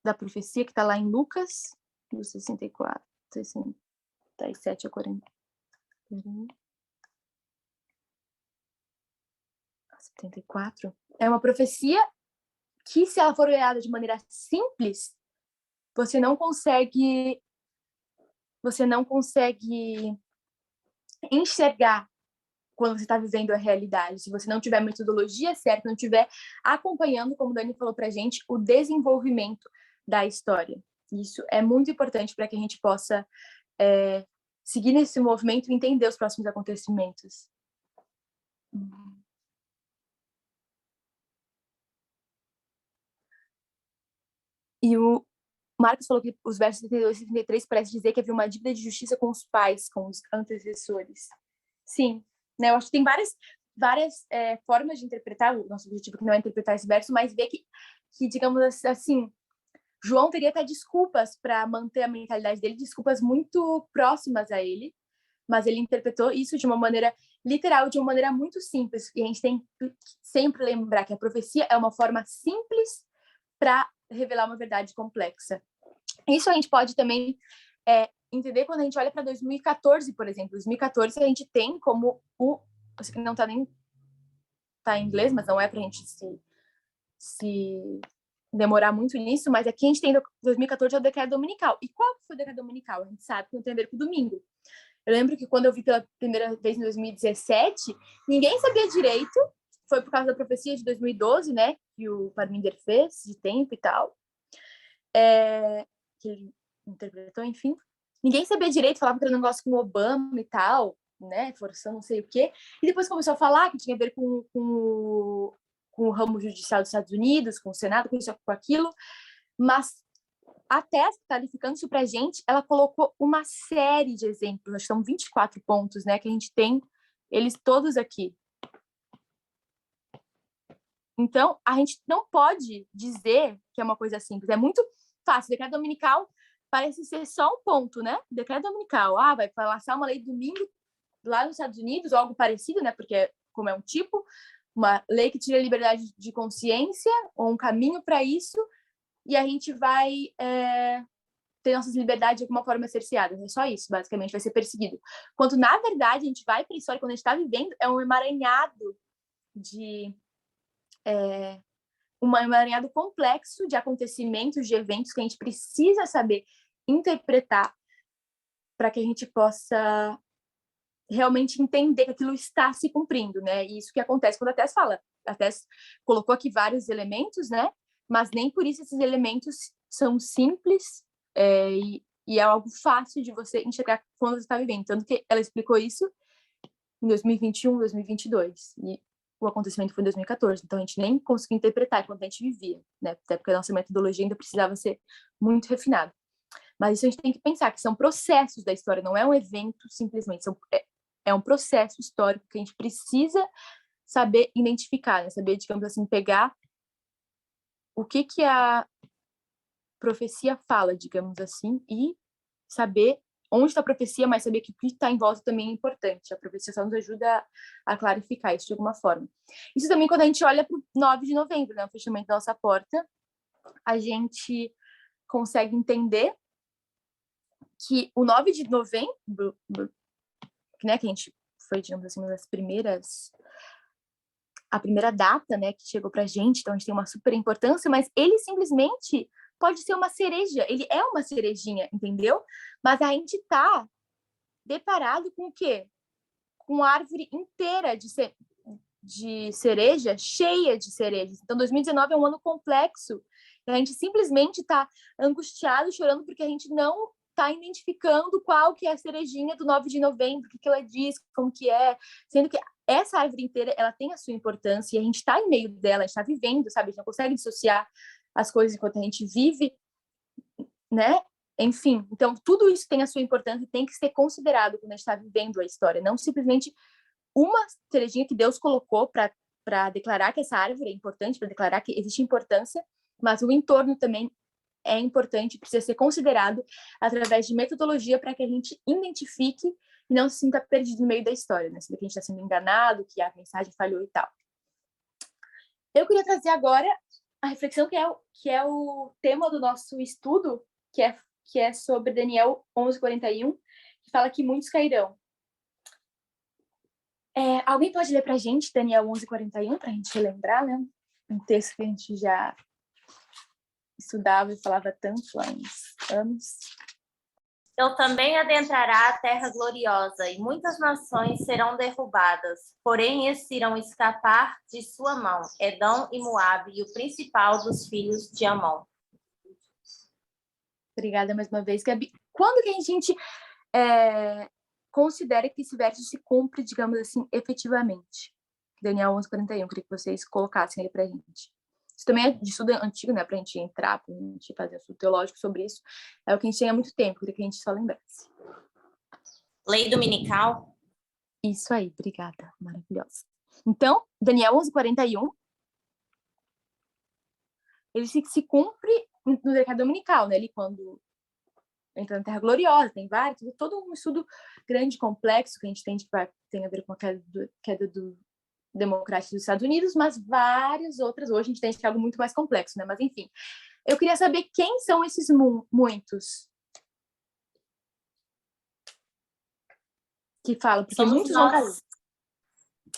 da profecia que está lá em Lucas, 64, 67 a 40. 74. É uma profecia que, se ela for olhada de maneira simples, você não consegue enxergar quando você está vivendo a realidade. Se você não tiver a metodologia certa, não estiver acompanhando, como o Dani falou para a gente, o desenvolvimento da história. Isso é muito importante para que a gente possa seguir nesse movimento e entender os próximos acontecimentos. E o Marcos falou que os versos 32 e 33 parece dizer que havia uma dívida de justiça com os pais, com os antecessores. Sim, né? Eu acho que tem várias formas de interpretar. O nosso objetivo aqui não é interpretar esse verso, mas ver que digamos assim, João teria até desculpas para manter a mentalidade dele, desculpas muito próximas a ele, mas ele interpretou isso de uma maneira literal, de uma maneira muito simples. E a gente tem que sempre lembrar que a profecia é uma forma simples para revelar uma verdade complexa. Isso a gente pode também entender quando a gente olha para 2014, por exemplo. 2014 a gente tem como não está nem em inglês, mas não é para a gente se demorar muito nisso, mas aqui a gente tem 2014 é o decreto dominical. E qual foi o decreto dominical? A gente sabe que não tem a ver com o domingo. Eu lembro que quando eu vi pela primeira vez em 2017, ninguém sabia direito. Foi por causa da profecia de 2012, né? Que o Parminder fez, de tempo e tal. Que ele interpretou, enfim. Ninguém sabia direito, falava que era um negócio com o Obama e tal, né? Forçando não sei o quê. E depois começou a falar que tinha a ver com o ramo judicial dos Estados Unidos, com o Senado, com isso, com aquilo. Mas a Tess, que está alificando isso para a gente, ela colocou uma série de exemplos, acho que são 24 pontos, né? Que a gente tem eles todos aqui. Então, a gente não pode dizer que é uma coisa simples. É muito fácil. O decreto dominical parece ser só um ponto, né? Decreto dominical. Vai lançar uma lei domingo lá nos Estados Unidos, ou algo parecido, né? Porque, como é um tipo, uma lei que tira a liberdade de consciência, ou um caminho para isso, e a gente vai ter nossas liberdades de alguma forma cerceadas. É só isso, basicamente, vai ser perseguido. Quando, na verdade, a gente vai para a história, quando a gente está vivendo, é um emaranhado um emaranhado complexo de acontecimentos, de eventos que a gente precisa saber interpretar para que a gente possa realmente entender que aquilo está se cumprindo, né? E isso que acontece quando a Tess fala. A Tess colocou aqui vários elementos, né? Mas nem por isso esses elementos são simples e é algo fácil de você enxergar quando você está vivendo. Tanto que ela explicou isso em 2021, 2022. E o acontecimento foi em 2014, então a gente nem conseguiu interpretar enquanto a gente vivia, né? Até porque a nossa metodologia ainda precisava ser muito refinada. Mas isso a gente tem que pensar, que são processos da história, não é um evento simplesmente, é um processo histórico que a gente precisa saber identificar, né? Saber, digamos assim, pegar o que a profecia fala, digamos assim, e saber onde está a profecia, mas saber que o que está em volta também é importante. A profecia só nos ajuda a clarificar isso de alguma forma. Isso também quando a gente olha para o 9 de novembro, né, o fechamento da nossa porta, a gente consegue entender que o 9 de novembro, né, que a gente foi, digamos assim, uma das primeiras, a primeira data, né, que chegou pra gente, então a gente tem uma super importância, mas ele simplesmente pode ser uma cereja, ele é uma cerejinha, entendeu? Mas a gente tá deparado com o quê? Com uma árvore inteira de cereja, cheia de cerejas. Então 2019 é um ano complexo, e a gente simplesmente tá angustiado, chorando, porque a gente não tá identificando qual que é a cerejinha do 9 de novembro, o que ela diz, como que é, sendo que essa árvore inteira, ela tem a sua importância, e a gente está em meio dela, a gente está vivendo, sabe? A gente não consegue dissociar as coisas enquanto a gente vive, né? Enfim, então tudo isso tem a sua importância e tem que ser considerado quando a gente está vivendo a história, não simplesmente uma cerejinha que Deus colocou para declarar que essa árvore é importante, para declarar que existe importância, mas o entorno também é importante, precisa ser considerado através de metodologia para que a gente identifique e não se sinta perdido no meio da história, né? Sendo que a gente está sendo enganado, que a mensagem falhou e tal. Eu queria trazer agora a reflexão que é o tema do nosso estudo, que é sobre Daniel 11:41, que fala que muitos cairão. Alguém pode ler para a gente Daniel 11:41, para a gente relembrar, né? Um texto que a gente já estudava e falava tanto há uns anos. Então também adentrará a terra gloriosa, e muitas nações serão derrubadas, porém esses irão escapar de sua mão, Edom e Moabe, e o principal dos filhos de Amon. Obrigada mais uma vez, Gabi. Quando que a gente considera que esse verso se cumpre, digamos assim, efetivamente? Daniel 11:41, queria que vocês colocassem ele pra gente. Isso também é de estudo antigo, né? Pra gente entrar, pra gente fazer estudo teológico sobre isso. É o que a gente tem há muito tempo, queria que a gente só lembrasse. Lei dominical? Isso aí, obrigada. Maravilhosa. Então, Daniel 11:41, ele se cumpre no decreto dominical, né? Ele quando entra na Terra Gloriosa, tem vários, todo um estudo grande, complexo, que a gente tem a ver com a queda do democrático dos Estados Unidos, mas várias outras, hoje a gente tem algo muito mais complexo, né? Mas enfim, eu queria saber quem são esses muitos que falam, porque Somos muitos vão cair.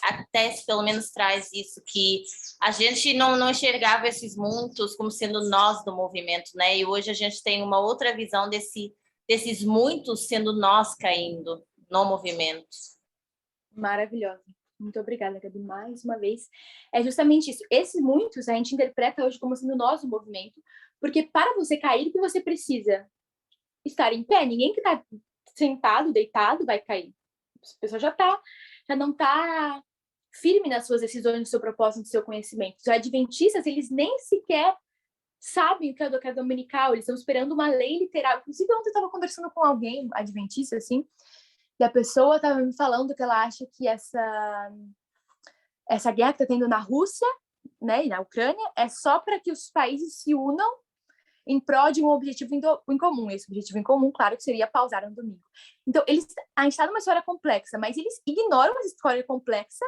A tese, pelo menos, traz isso, que a gente não enxergava esses muitos como sendo nós do movimento, né? E hoje a gente tem uma outra visão desses muitos sendo nós caindo no movimento. Maravilhosa. Muito obrigada, Gabi, mais uma vez. É justamente isso. Esses muitos a gente interpreta hoje como sendo nós do movimento, porque para você cair, o que você precisa? Estar em pé. Ninguém que está sentado, deitado, vai cair. A pessoa já não está firme nas suas decisões, no seu propósito, no seu conhecimento. Os adventistas, eles nem sequer sabem o que é o decreto dominical, eles estão esperando uma lei literal. Inclusive, ontem eu estava conversando com alguém, adventista, assim, e a pessoa estava me falando que ela acha que essa guerra que está tendo na Rússia, né, e na Ucrânia, é só para que os países se unam em prol de um objetivo em comum. Esse objetivo em comum, claro, que seria pausar no domingo. Então, a gente está numa história complexa, mas eles ignoram essa história complexa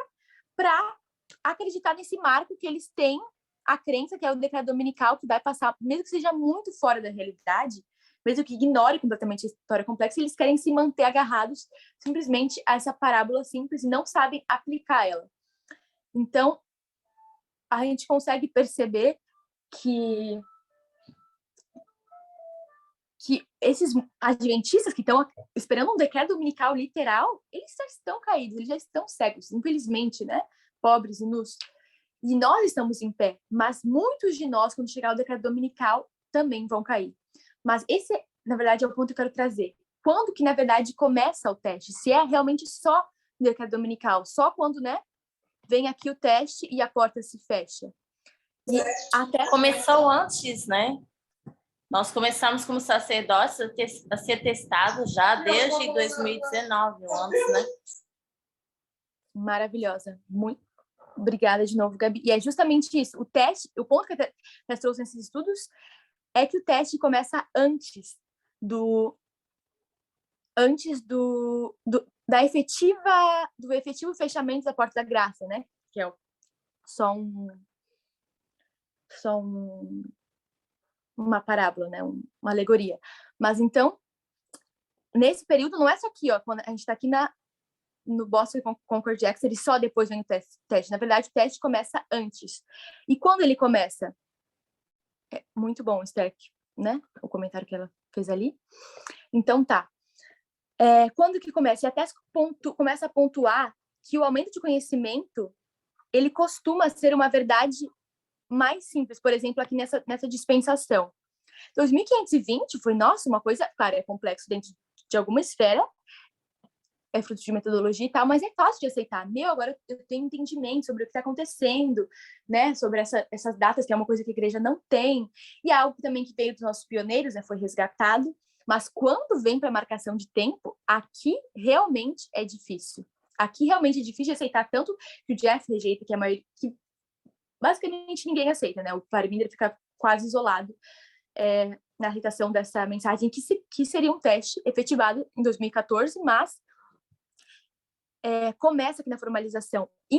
para acreditar nesse marco que eles têm, a crença que é o decreto dominical, que vai passar, mesmo que seja muito fora da realidade, mesmo que ignore completamente a história complexa, eles querem se manter agarrados simplesmente a essa parábola simples e não sabem aplicar ela. Então, a gente consegue perceber que esses adventistas que estão esperando um decreto dominical literal, eles já estão caídos, eles já estão cegos, infelizmente, né? Pobres e nus. E nós estamos em pé, mas muitos de nós, quando chegar o decreto dominical, também vão cair. Mas esse, na verdade, é o ponto que eu quero trazer. Quando que, na verdade, começa o teste? Se é realmente só o decreto dominical, só quando, né, vem aqui o teste e a porta se fecha. E até começou antes, né? Nós começamos como sacerdotes a ser testados já desde 2019, antes, né? Maravilhosa. Muito obrigada de novo, Gabi. E é justamente isso. O teste, o ponto que eu trouxe nesses estudos é que o teste começa antes antes do efetivo fechamento da Porta da Graça, né? Que é só uma parábola, né? Uma alegoria. Mas então, nesse período, não é só aqui, ó, quando a gente está aqui no Boston Concord Jackson, ele só depois vem o teste. Na verdade, o teste começa antes. E quando ele começa? É muito bom, Esther, né? O comentário que ela fez ali. Então, tá. Quando que começa? E até começa a pontuar que o aumento de conhecimento, ele costuma ser uma verdade mais simples. Por exemplo, aqui nessa dispensação. 2520 foi, nossa, uma coisa, claro, é complexo dentro de alguma esfera, é fruto de metodologia e tal, mas é fácil de aceitar. Agora eu tenho entendimento sobre o que está acontecendo, né? Sobre essas datas, que é uma coisa que a igreja não tem, e é algo também que veio dos nossos pioneiros, né? Foi resgatado, mas quando vem para a marcação de tempo, aqui realmente é difícil. Aqui realmente é difícil de aceitar, tanto que o Jeff rejeita, que basicamente ninguém aceita, né? O Parminder fica quase isolado na aceitação dessa mensagem, que seria um teste efetivado em 2014, mas começa aqui na formalização. E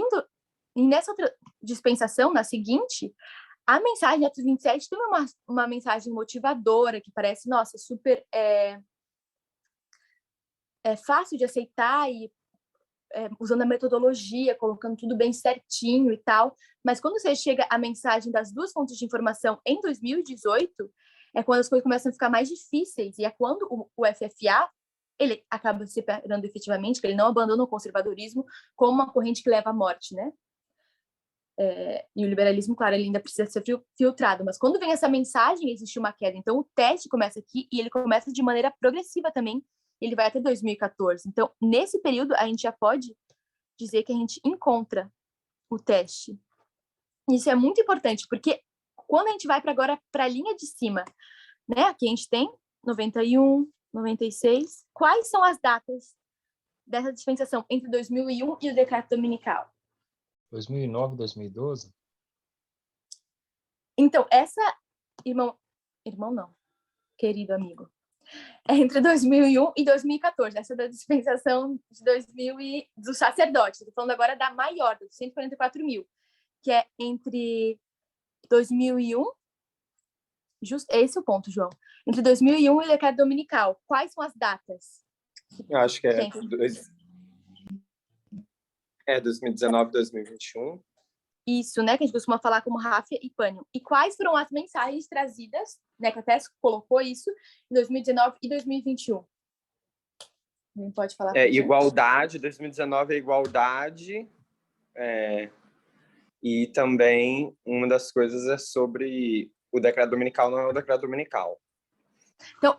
nessa outra dispensação, na seguinte, a mensagem de Atos 27 tem uma mensagem motivadora, que parece, nossa, super fácil de aceitar, e usando a metodologia, colocando tudo bem certinho e tal. Mas quando você chega à mensagem das duas fontes de informação em 2018, é quando as coisas começam a ficar mais difíceis, e é quando o FFA ele acaba se separando efetivamente, que ele não abandona o conservadorismo como uma corrente que leva à morte, né? E o liberalismo, claro, ele ainda precisa ser filtrado, mas quando vem essa mensagem, existe uma queda. Então, o teste começa aqui, e ele começa de maneira progressiva também, ele vai até 2014. Então, nesse período, a gente já pode dizer que a gente encontra o teste. Isso é muito importante, porque quando a gente vai agora para a linha de cima, né? Aqui a gente tem 91, 96. Quais são as datas dessa dispensação entre 2001 e o decreto dominical? 2009, 2012? Então, essa, irmão não, querido amigo, é entre 2001 e 2014, essa da dispensação de 2000 dos sacerdotes. Estou falando agora da maior, dos 144 mil, que é entre 2001, esse é o ponto, João, entre 2001 e o decreto dominical. Quais são as datas? Eu acho que é 2019, 2021. Isso, né, que a gente costuma falar como Ráfia e Pânion. E quais foram as mensagens trazidas, né, que até colocou isso, em 2019 e 2021? Não pode falar. Igualdade, 2019 é igualdade, e também uma das coisas é sobre o decreto dominical, não é o decreto dominical. Então,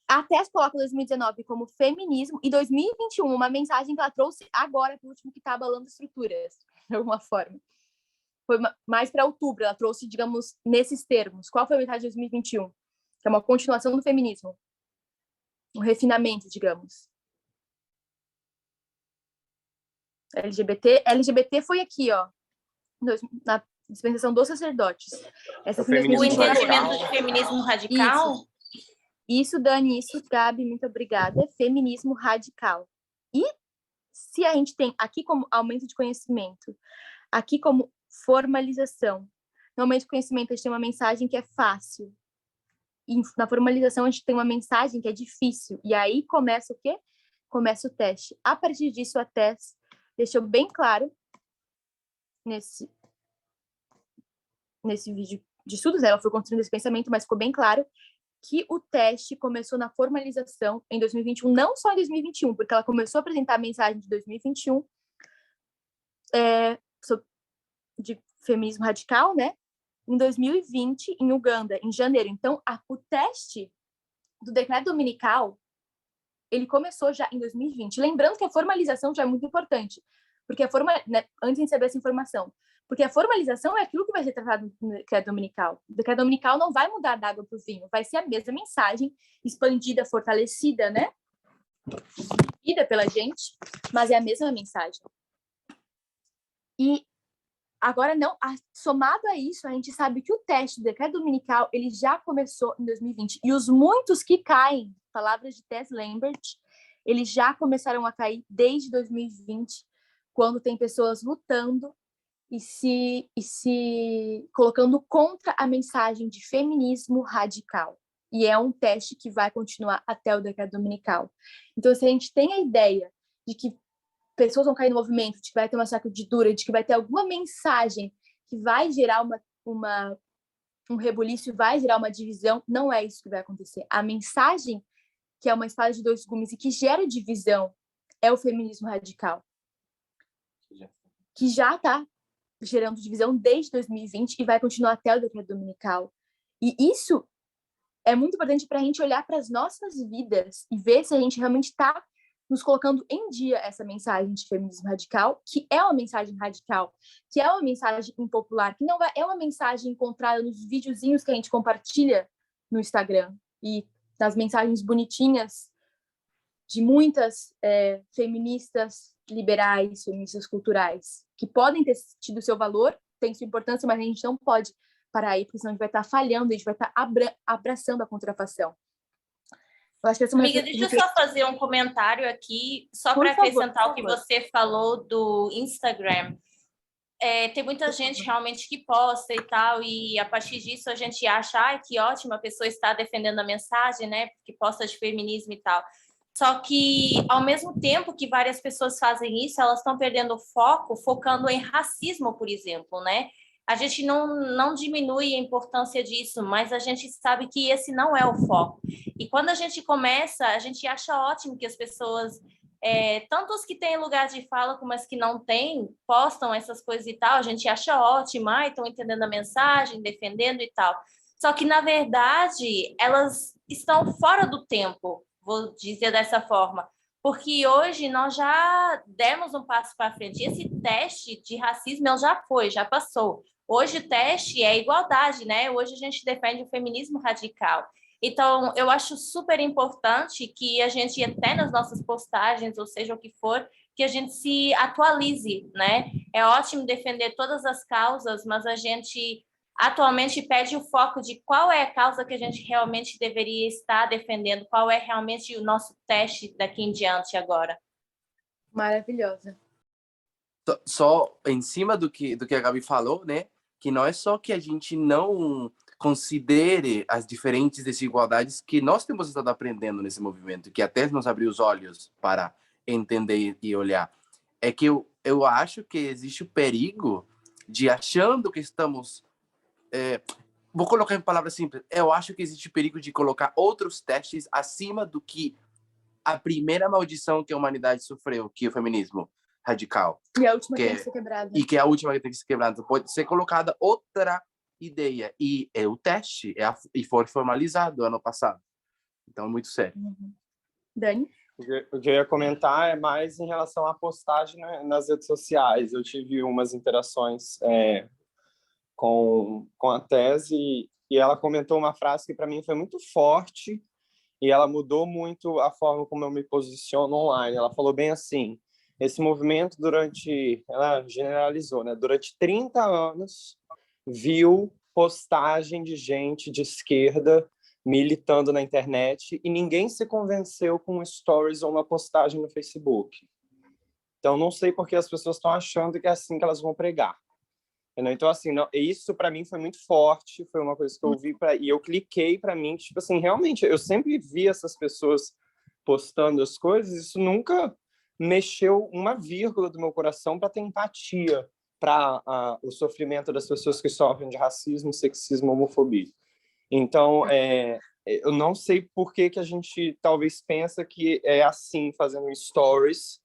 a Tess coloca 2019 como feminismo e 2021, uma mensagem que ela trouxe agora, por último, que está abalando estruturas, de alguma forma. Foi mais para outubro, ela trouxe, digamos, nesses termos. Qual foi a mensagem de 2021? Que é uma continuação do feminismo. Um refinamento, digamos. LGBT foi aqui, ó, na dispensação dos sacerdotes. O entendimento de feminismo radical? Isso, Dani, isso, Gabi, muito obrigada. Feminismo radical. E se a gente tem aqui como aumento de conhecimento, aqui como formalização, no aumento de conhecimento a gente tem uma mensagem que é fácil, e na formalização a gente tem uma mensagem que é difícil, e aí começa o quê? Começa o teste. A partir disso, a Tess deixou bem claro nesse vídeo de estudos, ela foi construindo esse pensamento, mas ficou bem claro que o teste começou na formalização em 2021, não só em 2021, porque ela começou a apresentar a mensagem de 2021 de feminismo radical, né? Em 2020, em Uganda, em janeiro. Então, o teste do decreto dominical, ele começou já em 2020. Lembrando que a formalização já é muito importante, porque antes de receber essa informação, porque a formalização é aquilo que vai ser tratado no decreto dominical. O decreto dominical não vai mudar da água para o vinho, vai ser a mesma mensagem, expandida, fortalecida, né? Vivida pela gente, mas é a mesma mensagem. E agora, somado a isso, a gente sabe que o teste do decreto dominical, ele já começou em 2020. E os muitos que caem, palavras de Tess Lambert, eles já começaram a cair desde 2020, quando tem pessoas lutando e se colocando contra a mensagem de feminismo radical. E é um teste que vai continuar até o decreto dominical. Então, se a gente tem a ideia de que pessoas vão cair no movimento, de que vai ter uma sacudidura, de que vai ter alguma mensagem que vai gerar um rebuliço e vai gerar uma divisão, não é isso que vai acontecer. A mensagem, que é uma espada de dois gumes e que gera divisão, é o feminismo radical, que já está gerando divisão desde 2020 e vai continuar até o decreto dominical. E isso é muito importante para a gente olhar para as nossas vidas e ver se a gente realmente está nos colocando em dia essa mensagem de feminismo radical, que é uma mensagem radical, que é uma mensagem impopular, que não é uma mensagem encontrada nos videozinhos que a gente compartilha no Instagram e nas mensagens bonitinhas de muitas feministas liberais, feministas culturais, que podem ter tido seu valor, tem sua importância, mas a gente não pode parar aí, porque senão a gente vai estar falhando, a gente vai estar abraçando a contrafação. Eu acho que Amiga, deixa eu só fazer um comentário aqui, só para acrescentar o que você falou do Instagram. Tem muita gente realmente que posta e tal, e a partir disso a gente acha, que ótimo, a pessoa está defendendo a mensagem, né, que posta de feminismo e tal. Só que, ao mesmo tempo que várias pessoas fazem isso, elas estão perdendo o foco, focando em racismo, por exemplo, né? A gente não diminui a importância disso, mas a gente sabe que esse não é o foco. E quando a gente começa, a gente acha ótimo que as pessoas, tanto os que têm lugar de fala como as que não têm, postam essas coisas e tal, a gente acha ótimo, estão entendendo a mensagem, defendendo e tal. Só que, na verdade, elas estão fora do tempo, vou dizer dessa forma, porque hoje nós já demos um passo para frente. Esse teste de racismo ele já passou. Hoje o teste é igualdade, né? Hoje a gente defende o feminismo radical. Então, eu acho super importante que a gente, até nas nossas postagens, ou seja, o que for, que a gente se atualize, né? É ótimo defender todas as causas, mas a gente atualmente perde o foco de qual é a causa que a gente realmente deveria estar defendendo, qual é realmente o nosso teste daqui em diante agora. Maravilhosa. Só em cima do que a Gabi falou, né? Que não é só que a gente não considere as diferentes desigualdades que nós temos estado aprendendo nesse movimento, que até nos abriu os olhos para entender e olhar. É que eu acho que existe o perigo de, achando que estamos... vou colocar em palavras simples. Eu acho que existe o perigo de colocar outros testes acima do que a primeira maldição que a humanidade sofreu, que é o feminismo radical. E a última que tem que ser quebrada. E que é a última que tem que ser quebrada. Pode ser colocada outra ideia. E é o teste. E foi formalizado ano passado. Então, é muito sério. Dani? O que eu ia comentar é mais em relação à postagem nas redes sociais. Eu tive umas interações com a tese e ela comentou uma frase que para mim foi muito forte e ela mudou muito a forma como eu me posiciono online. Ela falou bem assim: esse movimento ela generalizou, né? Durante 30 anos viu postagem de gente de esquerda militando na internet e ninguém se convenceu com stories ou uma postagem no Facebook. Então, não sei por que as pessoas estão achando que é assim que elas vão pregar. Então, assim, isso para mim foi muito forte, foi uma coisa que eu vi e eu cliquei para mim, tipo assim, realmente, eu sempre vi essas pessoas postando as coisas, isso nunca mexeu uma vírgula do meu coração para ter empatia para o sofrimento das pessoas que sofrem de racismo, sexismo, homofobia. Então, eu não sei por que a gente talvez pensa que é assim, fazendo stories,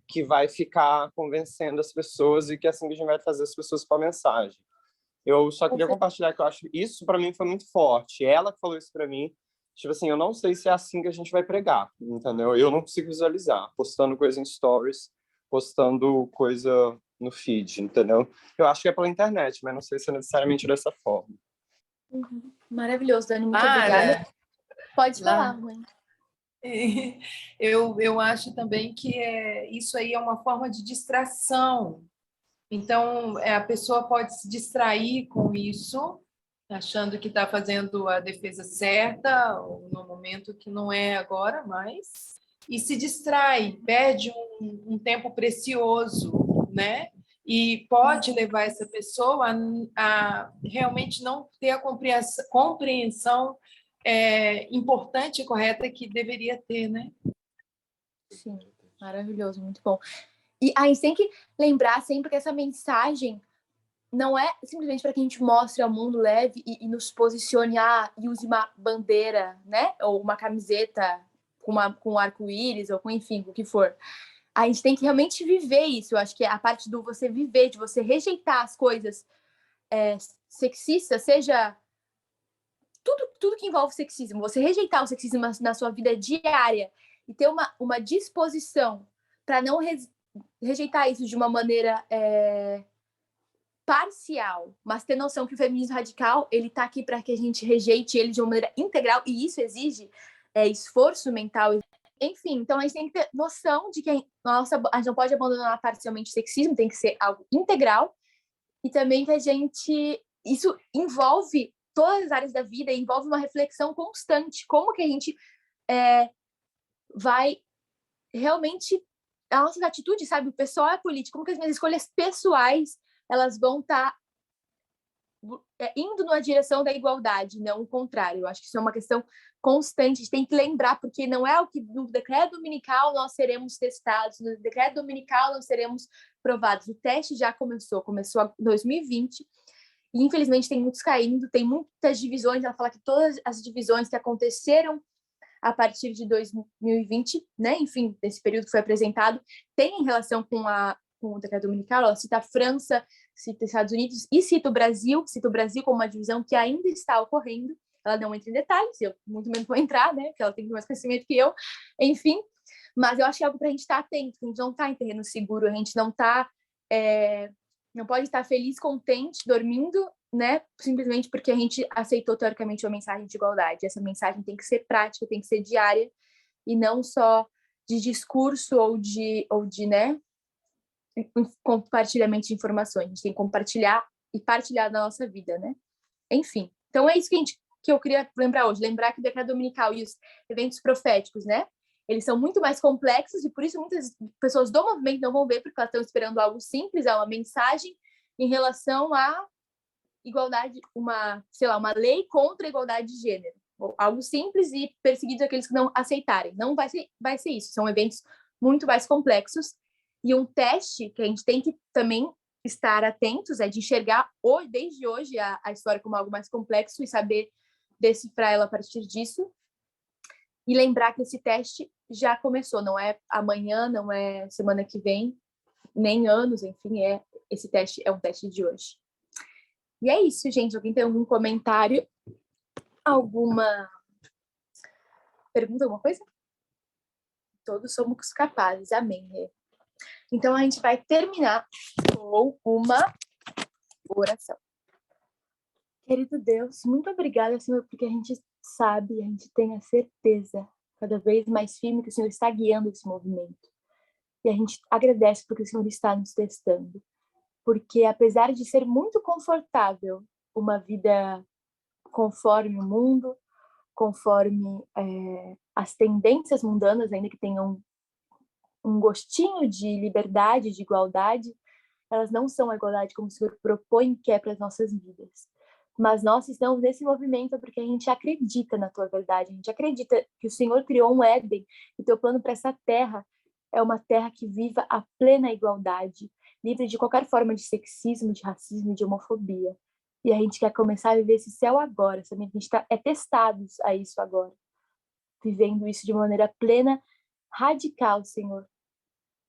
que vai ficar convencendo as pessoas e que é assim que a gente vai trazer as pessoas para a mensagem. Eu só queria compartilhar que eu acho isso para mim foi muito forte. Ela que falou isso para mim, tipo assim, eu não sei se é assim que a gente vai pregar, entendeu? Eu não consigo visualizar, postando coisa em stories, postando coisa no feed, entendeu? Eu acho que é pela internet, mas não sei se é necessariamente dessa forma. Maravilhoso, Dani, muito obrigada. Pode falar, mãe. Eu acho também que isso aí é uma forma de distração. Então, a pessoa pode se distrair com isso, achando que está fazendo a defesa certa, no momento que não é agora mais, e se distrai, perde um tempo precioso, né? E pode levar essa pessoa a realmente não ter a compreensão importante e correta que deveria ter, né? Sim, maravilhoso, muito bom. E a gente tem que lembrar sempre que essa mensagem não é simplesmente para que a gente mostre ao mundo, leve e nos posicione, e use uma bandeira, né? Ou uma camiseta com arco-íris, ou com, enfim, o que for. A gente tem que realmente viver isso. Eu acho que é a parte do você viver, de você rejeitar as coisas sexistas, seja tudo que envolve sexismo, você rejeitar o sexismo na sua vida diária e ter uma disposição para não rejeitar isso de uma maneira parcial, mas ter noção que o feminismo radical, ele tá aqui para que a gente rejeite ele de uma maneira integral, e isso exige esforço mental. Enfim, então a gente tem que ter noção de que a gente não pode abandonar parcialmente o sexismo, tem que ser algo integral, e também que isso envolve todas as áreas da vida, envolve uma reflexão constante, como que a gente vai realmente, as nossas atitudes, sabe, o pessoal é político, como que as minhas escolhas pessoais elas vão estar indo na direção da igualdade, não o contrário. Eu acho que isso é uma questão constante, a gente tem que lembrar, porque não é o que no decreto dominical nós seremos testados, no decreto dominical nós seremos provados. O teste já começou em 2020, e infelizmente tem muitos caindo, tem muitas divisões. Ela fala que todas as divisões que aconteceram a partir de 2020, né, enfim, desse período que foi apresentado, tem relação com o decreto dominical. Ela cita a França, cita os Estados Unidos e cita o Brasil como uma divisão que ainda está ocorrendo. Ela não entra em detalhes, eu muito menos vou entrar, né, porque ela tem mais conhecimento que eu, enfim, mas eu acho que é algo para a gente estar atento, a gente não está em terreno seguro, a gente não está, não pode estar feliz, contente, dormindo, né, simplesmente porque a gente aceitou teoricamente uma mensagem de igualdade. Essa mensagem tem que ser prática, tem que ser diária, e não só de discurso ou de né, compartilhamento de informações. A gente tem que compartilhar e partilhar da nossa vida, né? Enfim, então é isso que eu queria lembrar hoje. Lembrar que o decreto dominical e os eventos proféticos, né? Eles são muito mais complexos, e por isso muitas pessoas do movimento não vão ver, porque elas estão esperando algo simples, uma mensagem em relação à igualdade, uma lei contra a igualdade de gênero. Ou algo simples e perseguidos aqueles que não aceitarem. Não vai ser isso. São eventos muito mais complexos. E um teste que a gente tem que também estar atentos é de enxergar desde hoje a história como algo mais complexo e saber decifrar ela a partir disso. E lembrar que esse teste já começou, não é amanhã, não é semana que vem, nem anos, enfim, esse teste é um teste de hoje. E é isso, gente. Alguém tem algum comentário? Alguma pergunta, alguma coisa? Todos somos capazes, amém. Então, a gente vai terminar com uma oração. Querido Deus, muito obrigada, Senhor, porque a gente sabe, a gente tem a certeza cada vez mais firme que o Senhor está guiando esse movimento. E a gente agradece porque o Senhor está nos testando. Porque, apesar de ser muito confortável uma vida conforme o mundo, conforme as tendências mundanas, ainda que tenham um gostinho de liberdade, de igualdade, elas não são a igualdade como o Senhor propõe e quer para as nossas vidas. Mas nós estamos nesse movimento porque a gente acredita na tua verdade, a gente acredita que o Senhor criou um Éden, e o teu plano para essa terra é uma terra que viva a plena igualdade, livre de qualquer forma de sexismo, de racismo, de homofobia. E a gente quer começar a viver esse céu agora, sabe? A gente está testados a isso agora, vivendo isso de maneira plena, radical, Senhor,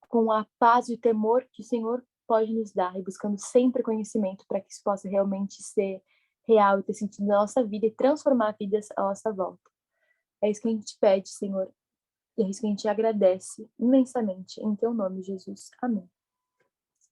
com a paz e o temor que o Senhor pode nos dar, e buscando sempre conhecimento para que isso possa realmente ser real e ter sentido na nossa vida e transformar vidas à nossa volta. É isso que a gente pede, Senhor, e é isso que a gente agradece imensamente. Em teu nome, Jesus. Amém.